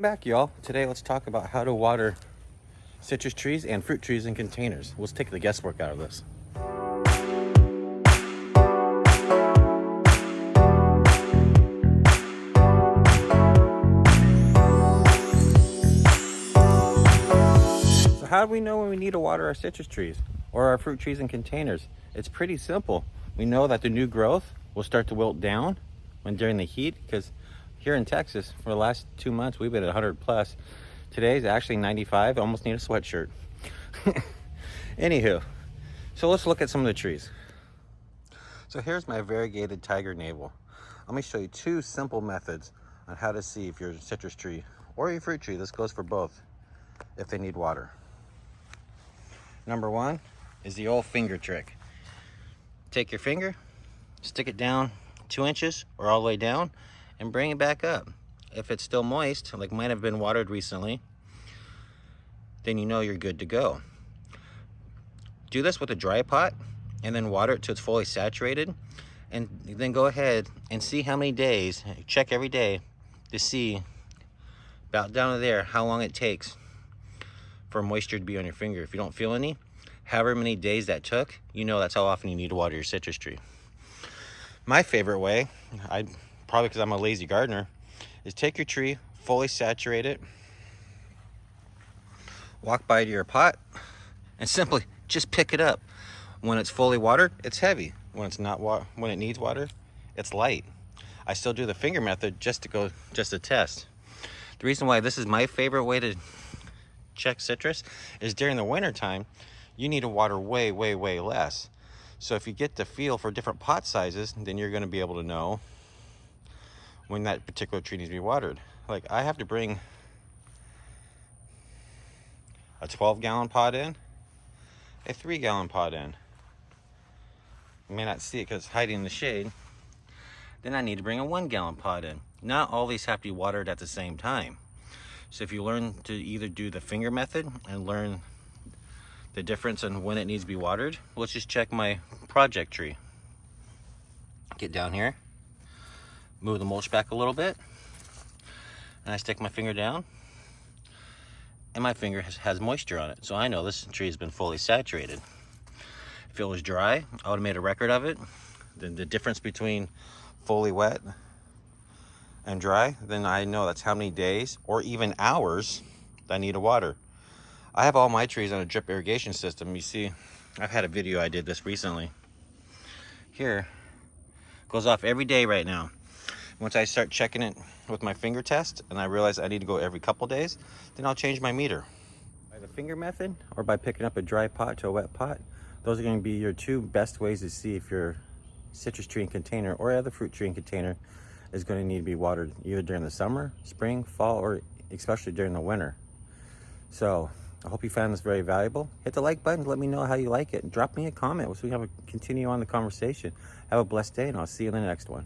Back, y'all. Today let's talk about how to water citrus trees and fruit trees in containers. Let's take the guesswork out of this. So how do we know when we need to water our citrus trees or our fruit trees in containers? It's pretty simple. We know that the new growth will start to wilt down when during the heat, because here in Texas, for the last 2 months, we've been at 100 plus. Today's actually 95. I almost need a sweatshirt. Anywho, so let's look at some of the trees. So here's my variegated tiger navel. Let me show you two simple methods on how to see if your citrus tree or your fruit tree, this goes for both, if they need water. Number one is the old finger trick. Take your finger, stick it down 2 inches or all the way down, and bring it back up. If it's still moist, like mine have been watered recently, then you know you're good to go. Do this with a dry pot and then water it till it's fully saturated, and then go ahead and see how many days, check every day to see about down to there how long it takes for moisture to be on your finger. If you don't feel any, however many days that took, you know that's how often you need to water your citrus tree. My favorite way, probably because I'm a lazy gardener, is take your tree, fully saturate it, walk by to your pot, and simply just pick it up. When it's fully watered, it's heavy. When it's not, when it needs water, it's light. I still do the finger method just to test. The reason why this is my favorite way to check citrus is during the winter time, you need to water way less. So if you get the feel for different pot sizes, then you're going to be able to know when that particular tree needs to be watered. Like, I have to bring a 12-gallon pot in, a 3-gallon pot in. You may not see it because it's hiding in the shade. Then I need to bring a 1-gallon pot in. Not all these have to be watered at the same time. So if you learn to either do the finger method and learn the difference on when it needs to be watered, let's just check my project tree. Get down here, move the mulch back a little bit, and I stick my finger down, and my finger has moisture on it, so I know this tree has been fully saturated. If it was dry, I would have made a record of it. Then the difference between fully wet and dry, then I know that's how many days or even hours that I need to water. I have all my trees on a drip irrigation system. You see, I've had a video, I did this recently. Here, goes off every day right now. Once I start checking it with my finger test and I realize I need to go every couple days, then I'll change my meter. By the finger method or by picking up a dry pot to a wet pot, those are going to be your two best ways to see if your citrus tree and container or other fruit tree and container is going to need to be watered either during the summer, spring, fall, or especially during the winter. So I hope you found this very valuable. Hit the like button to let me know how you like it, and drop me a comment so we can continue on the conversation. Have a blessed day, and I'll see you in the next one.